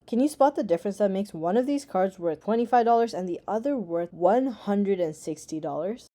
Can you spot the difference that makes one of these cards worth $25 and the other worth $160?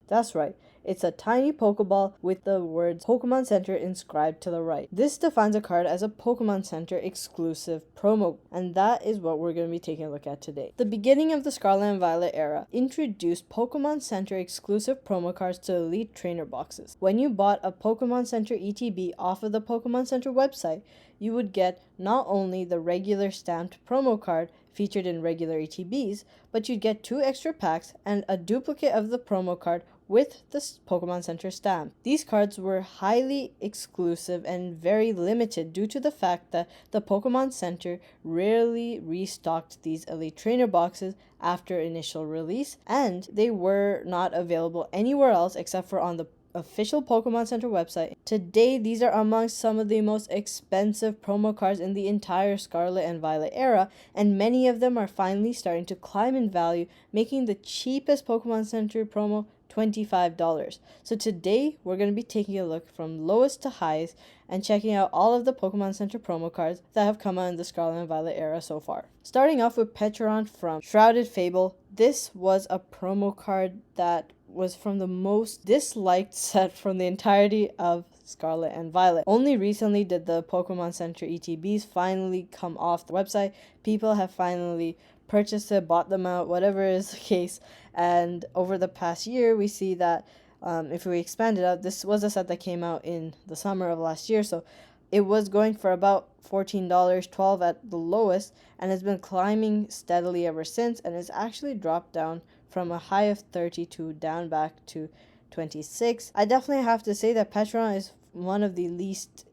That's right, it's a tiny Pokeball with the words Pokemon Center inscribed to the right. This defines a card as a Pokemon Center exclusive promo, and that is what we're going to be taking a look at today. The beginning of the Scarlet and Violet era introduced Pokemon Center exclusive promo cards to Elite Trainer boxes. When you bought a Pokemon Center ETB off of the Pokemon Center website, you would get not only the regular stamped promo card featured in regular ETBs, but you'd get 2 extra packs and a duplicate of the promo card with the Pokemon Center stamp. These cards were highly exclusive and very limited due to the fact that the Pokemon Center rarely restocked these Elite Trainer boxes after initial release, and they were not available anywhere else except for on the official Pokemon Center website. Today, these are amongst some of the most expensive promo cards in the entire Scarlet and Violet era, and many of them are finally starting to climb in value, making the cheapest Pokemon Center promo $25. So today, we're going to be taking a look from lowest to highest and checking out all of the Pokemon Center promo cards that have come out in the Scarlet and Violet era so far. Starting off with Petron from Shrouded Fable. This was a promo card that was from the most disliked set from the entirety of Scarlet and Violet. Only recently did the Pokemon Center ETBs finally come off the website. People have finally purchased it, bought them out, whatever is the case. And over the past year, we see that if we expand it out, this was a set that came out in the summer of last year. So it was going for about $14, $12 at the lowest, and has been climbing steadily ever since, and it's actually dropped down from a high of 32 down back to 26. I definitely have to say that Petron is one of the least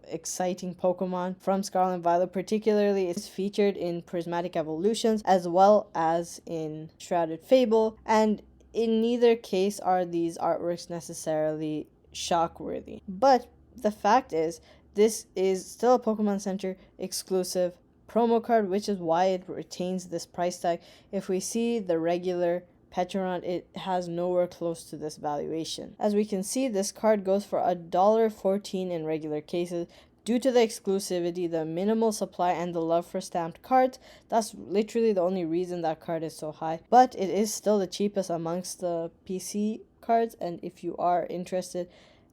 exciting Pokemon from Scarlet and Violet. Particularly, it's featured in Prismatic Evolutions as well as in Shrouded Fable, and in neither case are these artworks necessarily shockworthy. But the fact is, this is still a Pokemon Center exclusive promo card, which is why it retains this price tag. If we see the regular Petron, it has nowhere close to this valuation. As we can see, this card goes for $1.14 in regular cases. Due to the exclusivity, the minimal supply, and the love for stamped cards, that's literally the only reason that card is so high. But it is still the cheapest amongst the PC cards, and if you are interested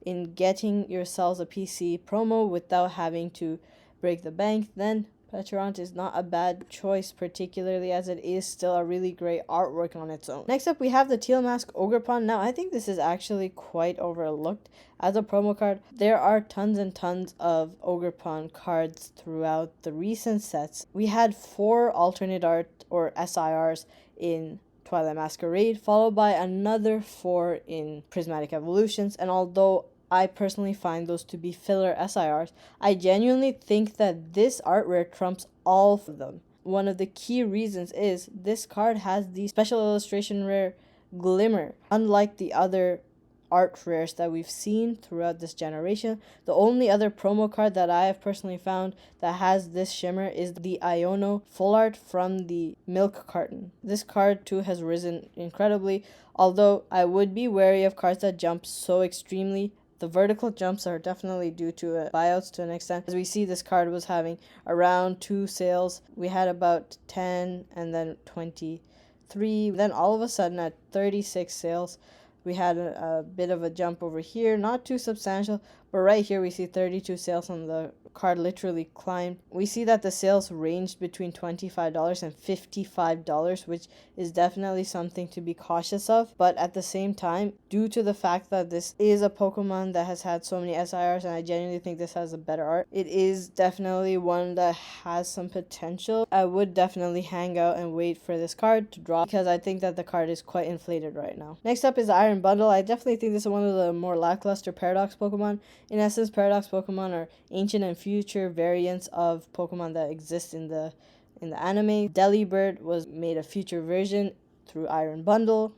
in getting yourselves a PC promo without having to break the bank, then Petron is not a bad choice, particularly as it is still a really great artwork on its own. Next up, we have the Teal Mask Ogerpon. Now, I think this is actually quite overlooked as a promo card. There are tons and tons of Ogerpon cards throughout the recent sets. We had 4 alternate art or SIRs in Twilight Masquerade, followed by another 4 in Prismatic Evolutions, and although I personally find those to be filler SIRs, I genuinely think that this art rare trumps all of them. One of the key reasons is this card has the special illustration rare Glimmer. Unlike the other art rares that we've seen throughout this generation, the only other promo card that I have personally found that has this shimmer is the Iono full art from the Milk Carton. This card too has risen incredibly, although I would be wary of cards that jump so extremely. The vertical jumps are definitely due to buyouts to an extent. As we see, this card was having around 2 sales. We had about 10 and then 23. Then all of a sudden at 36 sales, we had a bit of a jump over here. Not too substantial, but right here we see 32 sales and the card literally climbed. We see that the sales ranged between $25 and $55, which is definitely something to be cautious of. But at the same time, due to the fact that this is a Pokemon that has had so many SIRs, and I genuinely think this has a better art, it is definitely one that has some potential. I would definitely hang out and wait for this card to drop because I think that the card is quite inflated right now. Next up is the Iron Bundle. I definitely think this is one of the more lackluster Paradox Pokemon. In essence, Paradox Pokemon are ancient and future variants of Pokemon that exist in the anime. Delibird was made a future version through Iron Bundle,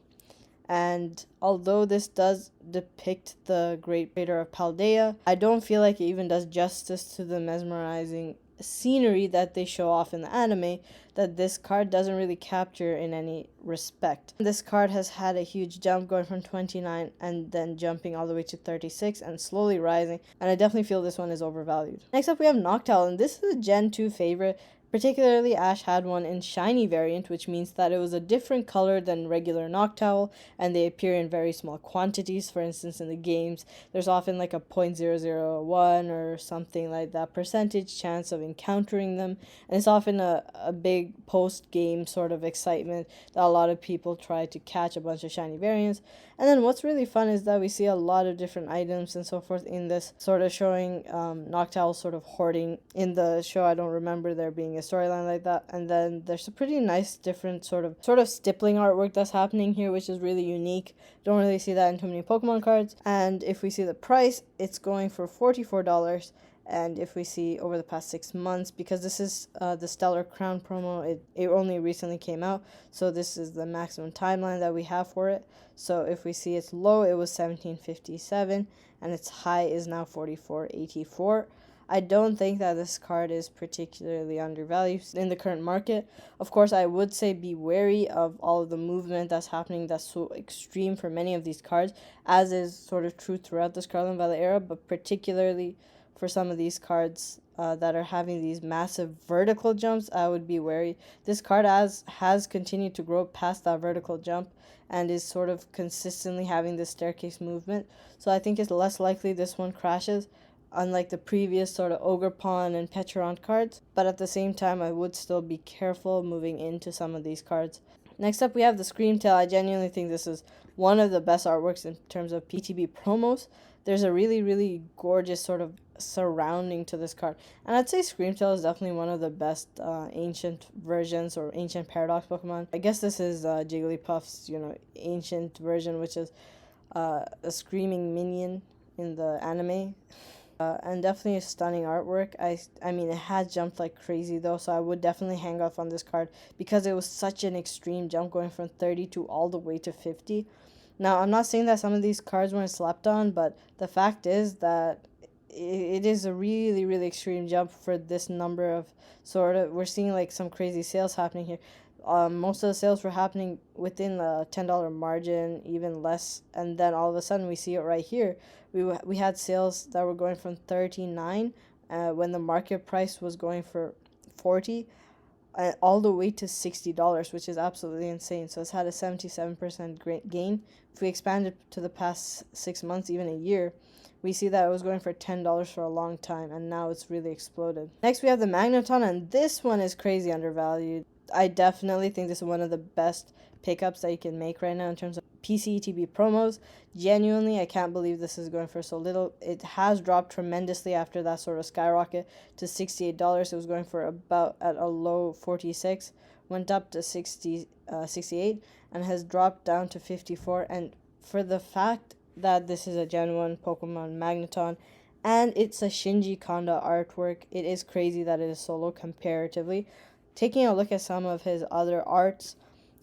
and although this does depict the Great Crater of Paldea, I don't feel like it even does justice to the mesmerizing scenery that they show off in the anime that this card doesn't really capture in any respect. This card has had a huge jump going from 29 and then jumping all the way to 36 and slowly rising, and I definitely feel this one is overvalued. Next up we have Noctowl, and this is a Gen 2 favorite. Particularly, Ash had one in shiny variant, which means that it was a different color than regular Noctowl, and they appear in very small quantities. For instance, in the games, there's often like a 0.001 or something like that percentage chance of encountering them, and it's often a big post-game sort of excitement that a lot of people try to catch a bunch of shiny variants. And then what's really fun is that we see a lot of different items and so forth in this, sort of showing Noctowl sort of hoarding. In the show, I don't remember there being a storyline like that. And then there's a pretty nice different sort of stippling artwork that's happening here, which is really unique. Don't really see that in too many Pokemon cards. And if we see the price, it's going for $44. And if we see over the past 6 months, because this is the Stellar Crown promo, it only recently came out, so this is the maximum timeline that we have for it. So if we see its low, it was 1757, and its high is now 4484. I don't think that this card is particularly undervalued in the current market. Of course, I would say be wary of all of the movement that's happening that's so extreme for many of these cards, as is sort of true throughout the Scarlet Violet era, but particularly for some of these cards that are having these massive vertical jumps, I would be wary. This card has continued to grow past that vertical jump and is sort of consistently having this staircase movement. So I think it's less likely this one crashes, unlike the previous sort of Ogerpon and Petron cards. But at the same time, I would still be careful moving into some of these cards. Next up, we have the Screamtail. I genuinely think this is one of the best artworks in terms of PTB promos. There's a really, really gorgeous sort of surrounding to this card. And I'd say Screamtail is definitely one of the best ancient versions or ancient Paradox Pokemon. I guess this is Jigglypuff's, ancient version, which is a screaming minion in the anime. And definitely a stunning artwork. I mean, it has jumped like crazy though, so I would definitely hang off on this card because it was such an extreme jump, going from 30 to all the way to 50. Now, I'm not saying that some of these cards weren't slept on, but the fact is that it is a really, really extreme jump for this number of we're seeing like some crazy sales happening here. Most of the sales were happening within the $10 margin, even less, and then all of a sudden we see it right here. We had sales that were going from 39 when the market price was going for 40, all the way to $60, which is absolutely insane. So it's had a 77% gain. If we expand it to the past 6 months, even a year, we see that it was going for $10 for a long time, and now it's really exploded. Next, we have the Magneton, and this one is crazy undervalued. I definitely think this is one of the best pickups that you can make right now in terms of PCETB promos. Genuinely, I can't believe this is going for so little. It has dropped tremendously after that sort of skyrocket to $68. It was going for about at a low 46, went up to 68, and has dropped down to 54. And for the fact that this is a Gen 1 Pokemon Magneton, and it's a Shinji Kanda artwork, it is crazy that it is solo comparatively. Taking a look at some of his other arts,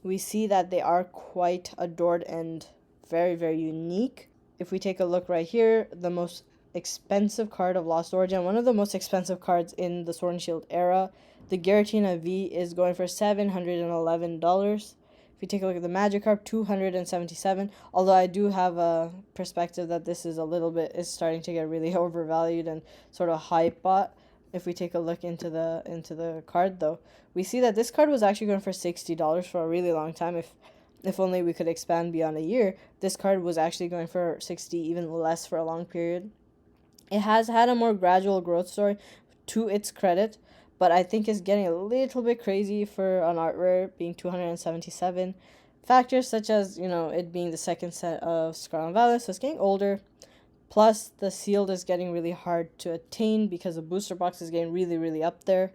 we see that they are quite adored and very, very unique. If we take a look right here, the most expensive card of Lost Origin, one of the most expensive cards in the Sword and Shield era, the Giratina V is going for $711. If you take a look at the Magikarp, $277. Although I do have a perspective that this is is starting to get really overvalued and sort of hype bought. If we take a look into the card though, we see that this card was actually going for $60 for a really long time. If only we could expand beyond a year, this card was actually going for 60, even less for a long period. It has had a more gradual growth story, to its credit, but I think it's getting a little bit crazy for an art rare being 277. Factors such as, it being the second set of Scarlet Violet, so it's getting older. Plus, the sealed is getting really hard to attain because the booster box is getting really, really up there.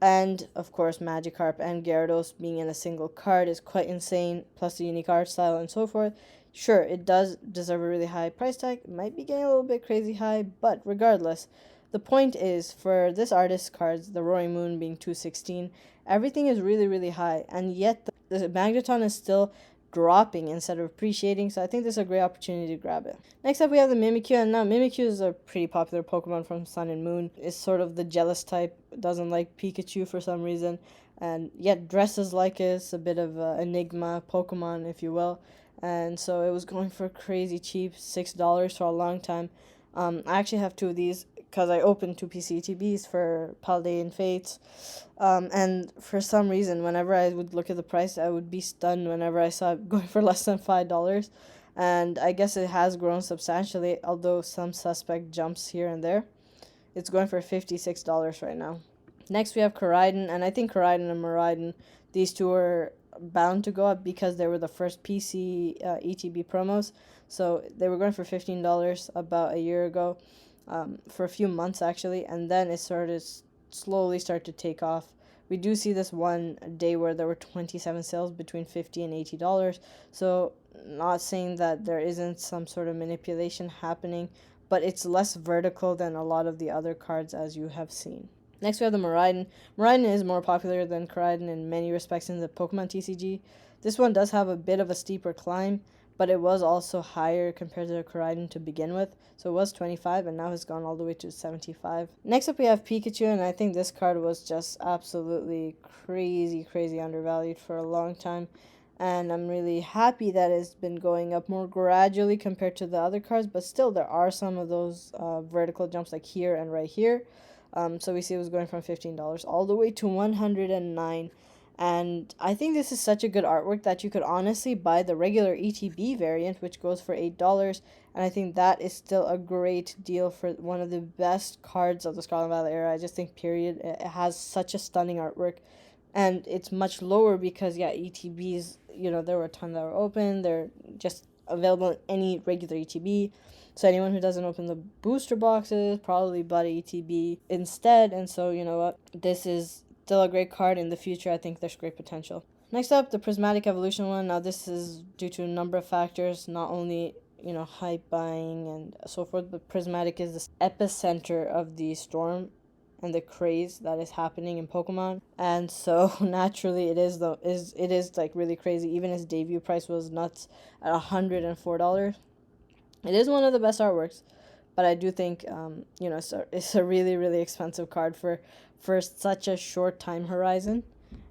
And, of course, Magikarp and Gyarados being in a single card is quite insane, plus the unique art style and so forth. Sure, it does deserve a really high price tag. It might be getting a little bit crazy high, but regardless, the point is, for this artist's cards, the Roaring Moon being 216, everything is really, really high, and yet the Magneton is still dropping instead of appreciating, so I think this is a great opportunity to grab it. Next up, we have the Mimikyu, and now Mimikyu is a pretty popular Pokemon from Sun and Moon. It's sort of the jealous type, doesn't like Pikachu for some reason, and yet dresses like it's a bit of an enigma Pokemon, if you will, and so it was going for crazy cheap, $6 for a long time. I actually have two of these. because I opened two PCTBs for Paladin Fates. And for some reason, whenever I would look at the price, I would be stunned whenever I saw it going for less than $5. And I guess it has grown substantially, although some suspect jumps here and there. It's going for $56 right now. Next, we have Koraidon, and I think Koraidon and Miraidon, these two are bound to go up because they were the first PC ETB promos. So they were going for $15 about a year ago, for a few months actually, and then it started slowly to take off. We do see this one day where there were 27 sales between $50 and $80. So not saying that there isn't some sort of manipulation happening, but it's less vertical than a lot of the other cards, as you have seen. Next, we have the Miraidon. Miraidon is more popular than Koraidon in many respects in the Pokemon TCG. This one does have a bit of a steeper climb, but it was also higher compared to Koraidon to begin with. So it was 25, and now it's gone all the way to 75. Next up, we have Pikachu, and I think this card was just absolutely crazy undervalued for a long time. And I'm really happy that it's been going up more gradually compared to the other cards, but still there are some of those vertical jumps like here and right here. So we see it was going from $15 all the way to $109. And I think this is such a good artwork that you could honestly buy the regular ETB variant, which goes for $8. And I think that is still a great deal for one of the best cards of the Scarlet Violet era. I just think, period, it has such a stunning artwork. And it's much lower because, yeah, ETBs, there were a ton that were open. They're just available in any regular ETB. So anyone who doesn't open the booster boxes probably bought a ETB instead. And so, you know what? This is still a great card. In the future, I think there's great potential. Next up, the Prismatic Evolution one. Now, this is due to a number of factors, not only, hype buying and so forth, but Prismatic is the epicenter of the storm and the craze that is happening in Pokemon. And so, naturally, it is like really crazy. Even its debut price was nuts at $104. It is one of the best artworks, but I do think, it's a really expensive card for such a short time horizon,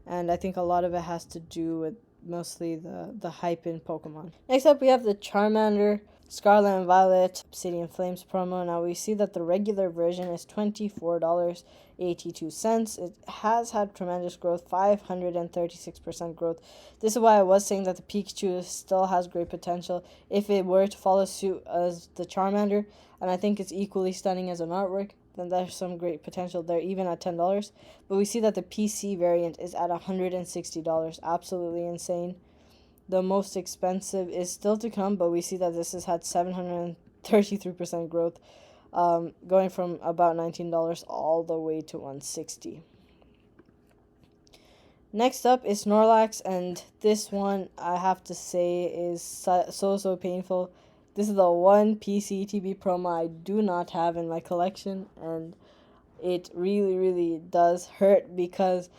and I think a lot of it has to do with mostly the hype in Pokemon. Next up, we have the Charmander Scarlet and Violet Obsidian Flames promo. Now we see that the regular version is $24.82. It has had tremendous growth, 536% growth. This is why I was saying that the Pikachu still has great potential if it were to follow suit as the Charmander, and I think it's equally stunning as an artwork. Then there's some great potential there, even at $10. But we see that the PC variant is at $160. Absolutely insane. The most expensive is still to come, but we see that this has had 733% growth, going from about $19 all the way to $160. Next up is Snorlax, and this one I have to say is so painful. This is the one PCTB promo I do not have in my collection, and it really does hurt because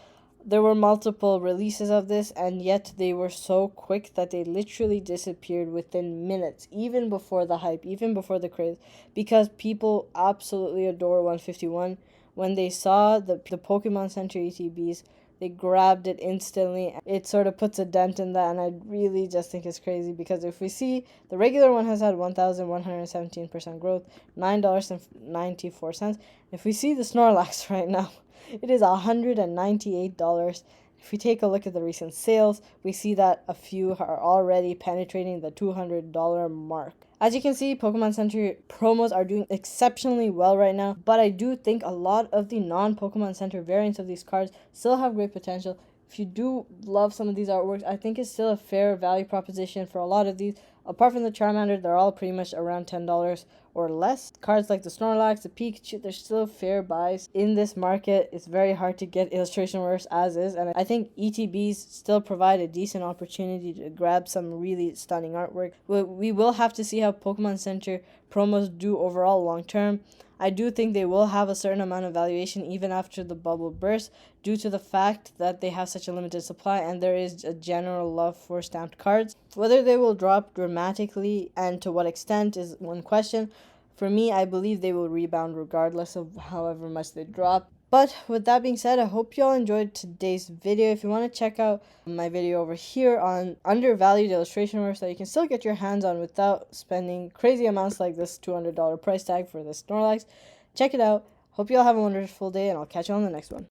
there were multiple releases of this, and yet they were so quick that they literally disappeared within minutes, even before the hype, even before the craze, because people absolutely adore 151. When they saw the Pokemon Center ETBs, they grabbed it instantly. It sort of puts a dent in that, and I really just think it's crazy because if we see, the regular one has had 1,117% growth, $9.94. If we see the Snorlax right now, it is $198. If we take a look at the recent sales, we see that a few are already penetrating the $200 mark. As you can see, Pokemon Center promos are doing exceptionally well right now, but I do think a lot of the non-Pokemon Center variants of these cards still have great potential. If you do love some of these artworks, I think it's still a fair value proposition for a lot of these. Apart from the Charmander, they're all pretty much around $10 or less. Cards like the Snorlax, the Pikachu, they're still fair buys. In this market, it's very hard to get illustration works as is, and I think ETBs still provide a decent opportunity to grab some really stunning artwork. We will have to see how Pokemon Center promos do overall long term. I do think they will have a certain amount of valuation even after the bubble burst, due to the fact that they have such a limited supply and there is a general love for stamped cards. Whether they will drop dramatically and to what extent is one question. For me, I believe they will rebound regardless of however much they drop. But with that being said, I hope you all enjoyed today's video. If you want to check out my video over here on undervalued illustration works that you can still get your hands on without spending crazy amounts like this $200 price tag for this Snorlax, Check it out. Hope you all have a wonderful day, and I'll catch you on the next one.